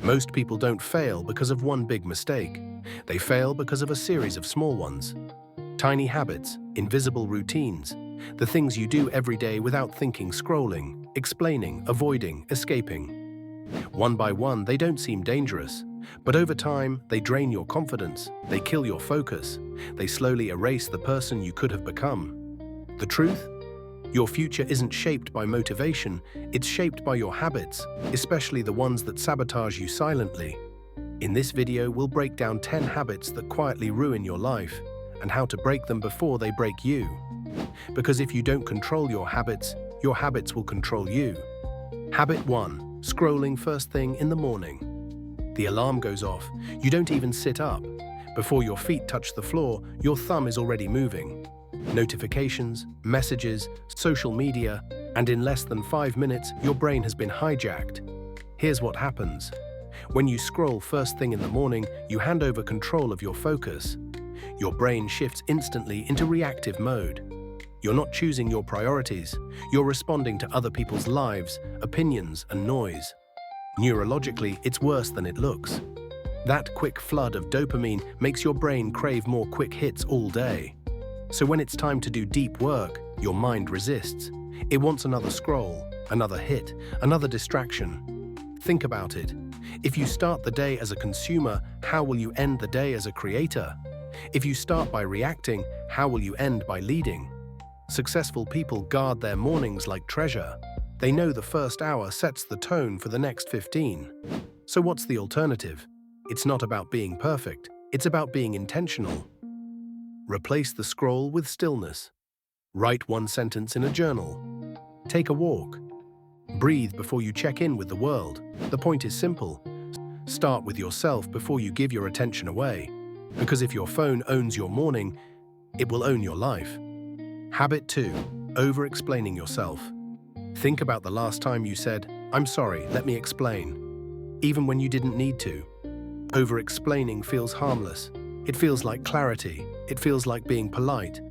Most people don't fail because of one big mistake. They fail because of a series of small ones. Tiny habits, invisible routines, the things you do every day without thinking, scrolling, explaining, avoiding, escaping. One by one, they don't seem dangerous, but over time, they drain your confidence, they kill your focus, they slowly erase the person you could have become. The truth? Your future isn't shaped by motivation, it's shaped by your habits, especially the ones that sabotage you silently. In this video, we'll break down 10 habits that quietly ruin your life, and how to break them before they break you. Because if you don't control your habits will control you. Habit 1. Scrolling first thing in the morning. The alarm goes off, you don't even sit up. Before your feet touch the floor, your thumb is already moving. Notifications, messages, social media, and in less than 5 minutes, your brain has been hijacked. Here's what happens. When you scroll first thing in the morning, you hand over control of your focus. Your brain shifts instantly into reactive mode. You're not choosing your priorities, you're responding to other people's lives, opinions, and noise. Neurologically, it's worse than it looks. That quick flood of dopamine makes your brain crave more quick hits all day. So when it's time to do deep work, your mind resists. It wants another scroll, another hit, another distraction. Think about it. If you start the day as a consumer, how will you end the day as a creator? If you start by reacting, how will you end by leading? Successful people guard their mornings like treasure. They know the first hour sets the tone for the next 15. So what's the alternative? It's not about being perfect, it's about being intentional. Replace the scroll with stillness. Write one sentence in a journal. Take a walk. Breathe before you check in with the world. The point is simple. Start with yourself before you give your attention away. Because if your phone owns your morning, it will own your life. Habit 2. Over-explaining yourself. Think about the last time you said, "I'm sorry, let me explain," even when you didn't need to. Over-explaining feels harmless. It feels like clarity. It feels like being polite.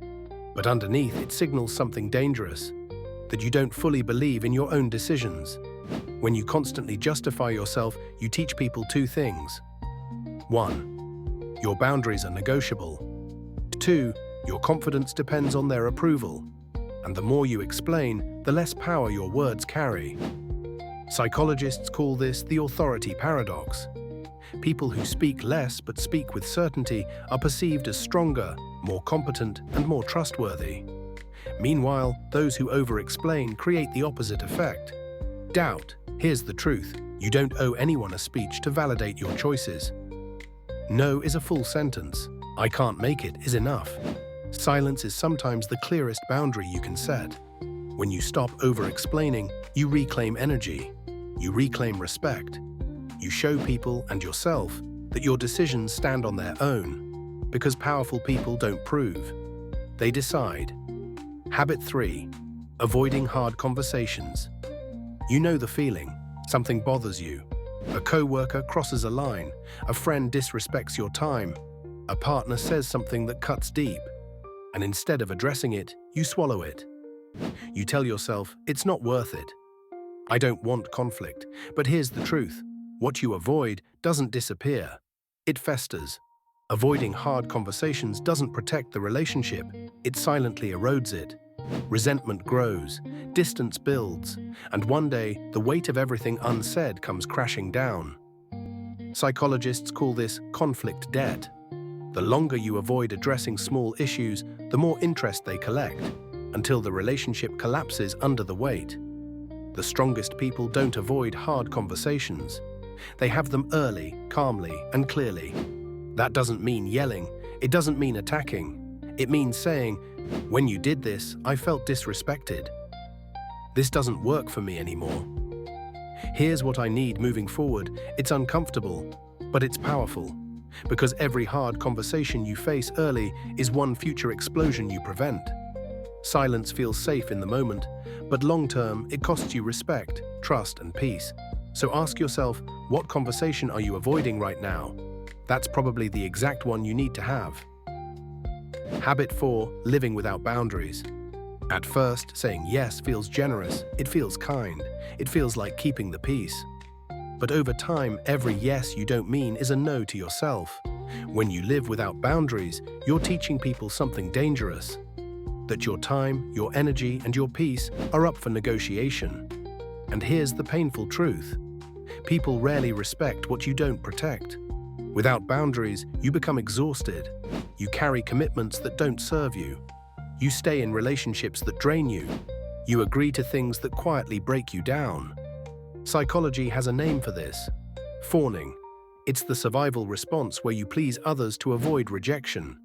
But underneath, it signals something dangerous, that you don't fully believe in your own decisions. When you constantly justify yourself, you teach people 2 things. 1. Your boundaries are negotiable. 2. Your confidence depends on their approval. And the more you explain, the less power your words carry. Psychologists call this the authority paradox. People who speak less but speak with certainty are perceived as stronger, more competent, and more trustworthy. Meanwhile, those who over-explain create the opposite effect. Doubt. Here's the truth. You don't owe anyone a speech to validate your choices. No is a full sentence. I can't make it is enough. Silence is sometimes the clearest boundary you can set. When you stop over-explaining, you reclaim energy. You reclaim respect. You show people and yourself that your decisions stand on their own, because powerful people don't prove. They decide. Habit 3. Avoiding hard conversations. You know the feeling. Something bothers you. A co-worker crosses a line. A friend disrespects your time. A partner says something that cuts deep. And instead of addressing it, you swallow it. You tell yourself, it's not worth it. I don't want conflict. But here's the truth. What you avoid doesn't disappear. It festers. Avoiding hard conversations doesn't protect the relationship. It silently erodes it. Resentment grows, distance builds, and one day, the weight of everything unsaid comes crashing down. Psychologists call this conflict debt. The longer you avoid addressing small issues, the more interest they collect, until the relationship collapses under the weight. The strongest people don't avoid hard conversations. They have them early, calmly, and clearly. That doesn't mean yelling. It doesn't mean attacking. It means saying, "When you did this, I felt disrespected. This doesn't work for me anymore. Here's what I need moving forward." It's uncomfortable, but it's powerful. Because every hard conversation you face early is one future explosion you prevent. Silence feels safe in the moment, but long-term, it costs you respect, trust, and peace. So ask yourself, what conversation are you avoiding right now? That's probably the exact one you need to have. Habit 4. Living without boundaries. At first, saying yes feels generous, it feels kind, it feels like keeping the peace. But over time, every yes you don't mean is a no to yourself. When you live without boundaries, you're teaching people something dangerous. That your time, your energy, and your peace are up for negotiation. And here's the painful truth. People rarely respect what you don't protect. Without boundaries, you become exhausted. You carry commitments that don't serve you. You stay in relationships that drain you. You agree to things that quietly break you down. Psychology has a name for this: fawning. It's the survival response where you please others to avoid rejection.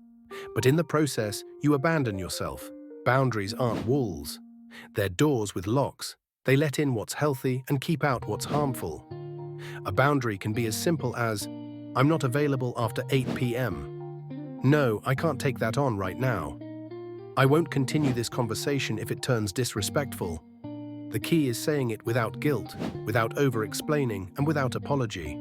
But in the process, you abandon yourself. Boundaries aren't walls. They're doors with locks. They let in what's healthy and keep out what's harmful. A boundary can be as simple as, "I'm not available after 8 p.m. No, I can't take that on right now. I won't continue this conversation if it turns disrespectful." The key is saying it without guilt, without over-explaining, and without apology.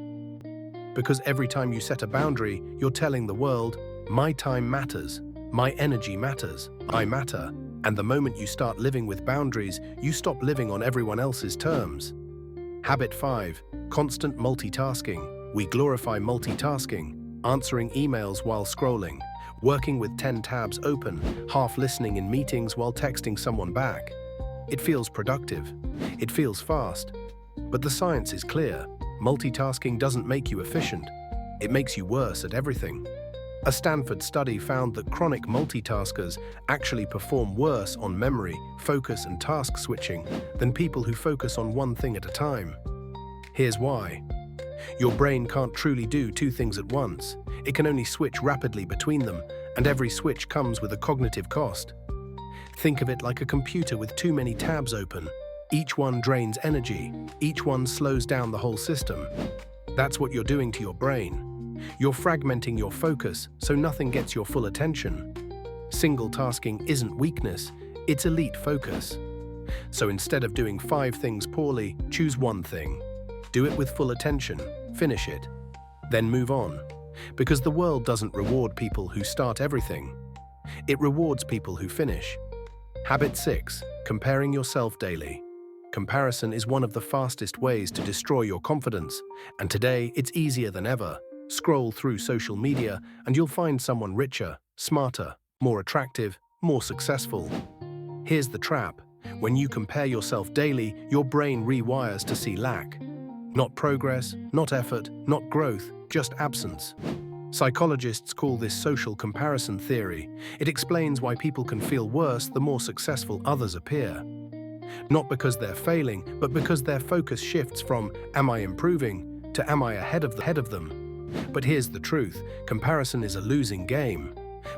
Because every time you set a boundary, you're telling the world, my time matters, my energy matters, I matter. And the moment you start living with boundaries, you stop living on everyone else's terms. Habit 5. Constant multitasking. We glorify multitasking, answering emails while scrolling, working with 10 tabs open, half listening in meetings while texting someone back. It feels productive. It feels fast. But the science is clear. Multitasking doesn't make you efficient. It makes you worse at everything. A Stanford study found that chronic multitaskers actually perform worse on memory, focus, and task switching than people who focus on one thing at a time. Here's why. Your brain can't truly do two things at once. It can only switch rapidly between them, and every switch comes with a cognitive cost. Think of it like a computer with too many tabs open. Each one drains energy. Each one slows down the whole system. That's what you're doing to your brain. You're fragmenting your focus so nothing gets your full attention. Single tasking isn't weakness, it's elite focus. So instead of doing 5 things poorly, choose one thing. Do it with full attention, finish it. Then move on. Because the world doesn't reward people who start everything. It rewards people who finish. Habit 6. Comparing yourself daily. Comparison is one of the fastest ways to destroy your confidence, and today it's easier than ever. Scroll through social media and you'll find someone richer, smarter, more attractive, more successful. Here's the trap. When you compare yourself daily, your brain rewires to see lack. Not progress, not effort, not growth, just absence. Psychologists call this social comparison theory. It explains why people can feel worse the more successful others appear. Not because they're failing, but because their focus shifts from "am I improving" to "am I ahead of them?" But here's the truth, comparison is a losing game.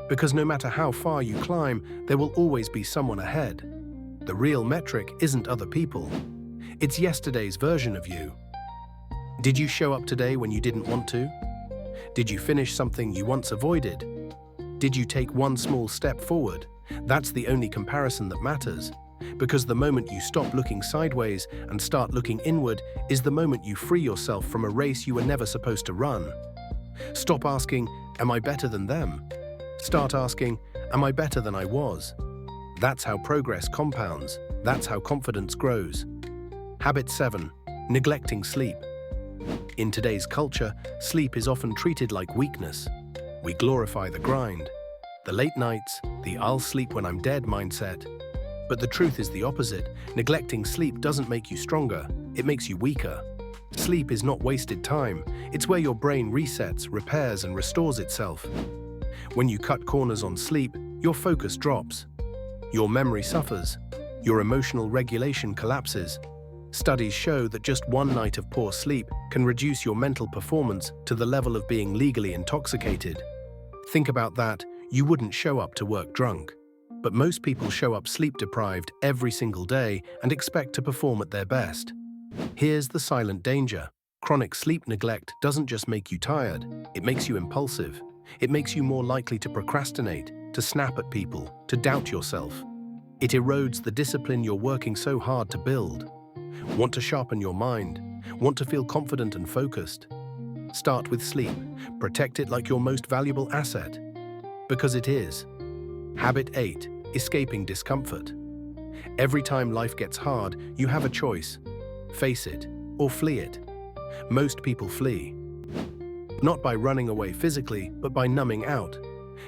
Because no matter how far you climb, there will always be someone ahead. The real metric isn't other people. It's yesterday's version of you. Did you show up today when you didn't want to? Did you finish something you once avoided? Did you take one small step forward? That's the only comparison that matters. Because the moment you stop looking sideways and start looking inward is the moment you free yourself from a race you were never supposed to run. Stop asking, "Am I better than them?" Start asking, "Am I better than I was?" That's how progress compounds. That's how confidence grows. Habit 7. Neglecting sleep. In today's culture, sleep is often treated like weakness. We glorify the grind, the late nights, the "I'll sleep when I'm dead" mindset. But the truth is the opposite. Neglecting sleep doesn't make you stronger, it makes you weaker. Sleep is not wasted time. It's where your brain resets, repairs, and restores itself. When you cut corners on sleep, your focus drops. Your memory suffers. Your emotional regulation collapses. Studies show that just one night of poor sleep can reduce your mental performance to the level of being legally intoxicated. Think about that. You wouldn't show up to work drunk. But most people show up sleep-deprived every single day and expect to perform at their best. Here's the silent danger. Chronic sleep neglect doesn't just make you tired, it makes you impulsive. It makes you more likely to procrastinate, to snap at people, to doubt yourself. It erodes the discipline you're working so hard to build. Want to sharpen your mind? Want to feel confident and focused? Start with sleep. Protect it like your most valuable asset. Because it is. Habit 8. Escaping discomfort. Every time life gets hard, you have a choice. Face it or flee it. Most people flee. Not by running away physically, but by numbing out.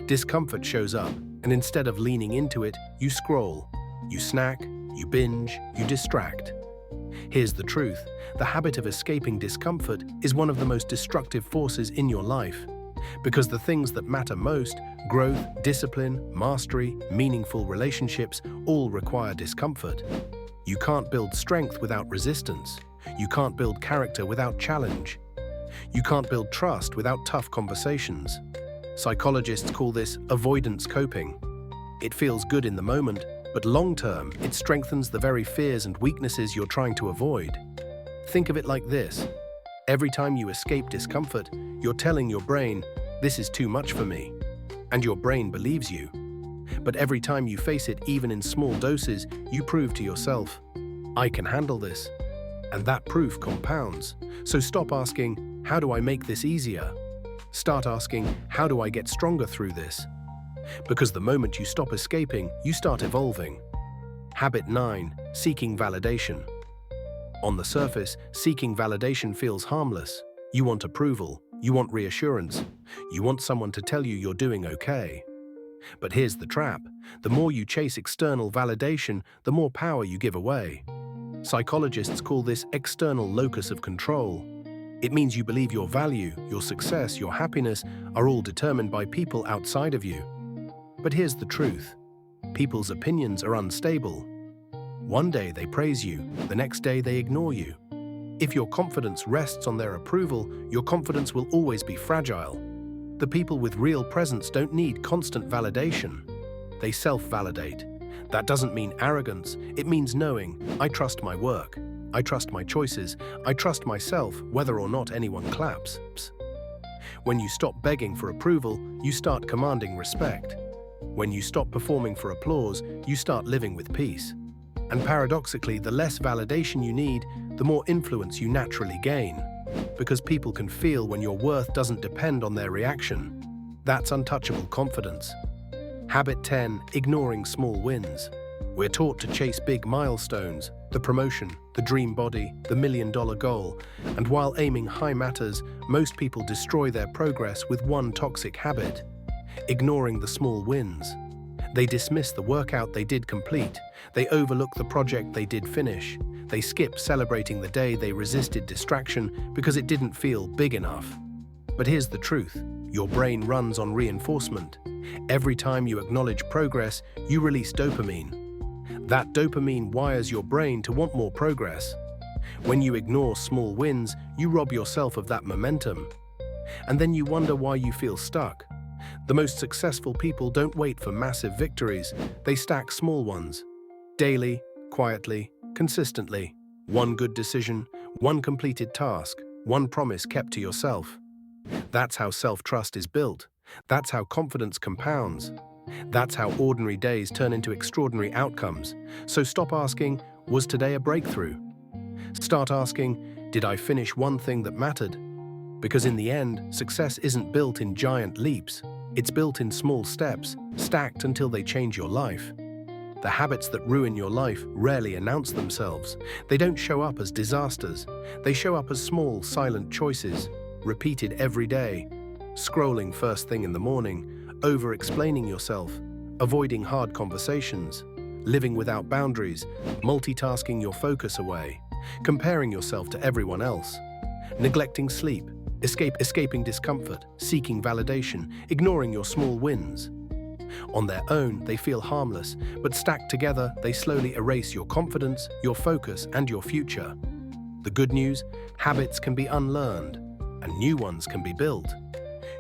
Discomfort shows up, and instead of leaning into it, you scroll. You snack, you binge, you distract. Here's the truth. The habit of escaping discomfort is one of the most destructive forces in your life. Because the things that matter most, growth, discipline, mastery, meaningful relationships, all require discomfort. You can't build strength without resistance. You can't build character without challenge. You can't build trust without tough conversations. Psychologists call this avoidance coping. It feels good in the moment, but long-term, it strengthens the very fears and weaknesses you're trying to avoid. Think of it like this. Every time you escape discomfort, you're telling your brain, "This is too much for me." And your brain believes you. But every time you face it, even in small doses, you prove to yourself, "I can handle this." And that proof compounds. So stop asking, "How do I make this easier?" Start asking, "How do I get stronger through this?" Because the moment you stop escaping, you start evolving. Habit 9. Seeking validation. On the surface, seeking validation feels harmless. You want approval, you want reassurance, you want someone to tell you you're doing okay. But here's the trap. The more you chase external validation, the more power you give away. Psychologists call this external locus of control. It means you believe your value, your success, your happiness are all determined by people outside of you. But here's the truth. People's opinions are unstable. One day they praise you, the next day they ignore you. If your confidence rests on their approval, your confidence will always be fragile. The people with real presence don't need constant validation. They self-validate. That doesn't mean arrogance, it means knowing, "I trust my work, I trust my choices, I trust myself whether or not anyone claps." When you stop begging for approval, you start commanding respect. When you stop performing for applause, you start living with peace. And paradoxically, the less validation you need, the more influence you naturally gain. Because people can feel when your worth doesn't depend on their reaction. That's untouchable confidence. Habit 10. Ignoring small wins. We're taught to chase big milestones, the promotion, the dream body, the $1,000,000 goal. And while aiming high matters, most people destroy their progress with one toxic habit: ignoring the small wins. They dismiss the workout they did complete. They overlook the project they did finish. They skip celebrating the day they resisted distraction because it didn't feel big enough. But here's the truth. Your brain runs on reinforcement. Every time you acknowledge progress, you release dopamine. That dopamine wires your brain to want more progress. When you ignore small wins, you rob yourself of that momentum. And then you wonder why you feel stuck. The most successful people don't wait for massive victories, they stack small ones. Daily, quietly, consistently. One good decision, one completed task, one promise kept to yourself. That's how self-trust is built. That's how confidence compounds. That's how ordinary days turn into extraordinary outcomes. So stop asking, "Was today a breakthrough?" Start asking, "Did I finish one thing that mattered?" Because in the end, success isn't built in giant leaps. It's built in small steps, stacked until they change your life. The habits that ruin your life rarely announce themselves. They don't show up as disasters. They show up as small, silent choices, repeated every day. Scrolling first thing in the morning, over-explaining yourself, avoiding hard conversations, living without boundaries, multitasking your focus away, comparing yourself to everyone else, neglecting sleep, escaping discomfort, seeking validation, ignoring your small wins. On their own, they feel harmless, but stacked together, they slowly erase your confidence, your focus, and your future. The good news, habits can be unlearned, and new ones can be built.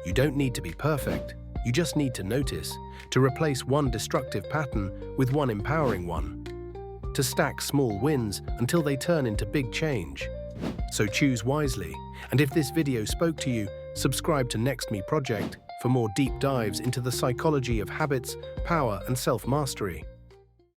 You don't need to be perfect, you just need to notice, to replace one destructive pattern with one empowering one, to stack small wins until they turn into big change. So choose wisely, and if this video spoke to you, subscribe to Next Me Project for more deep dives into the psychology of habits, power, and self-mastery.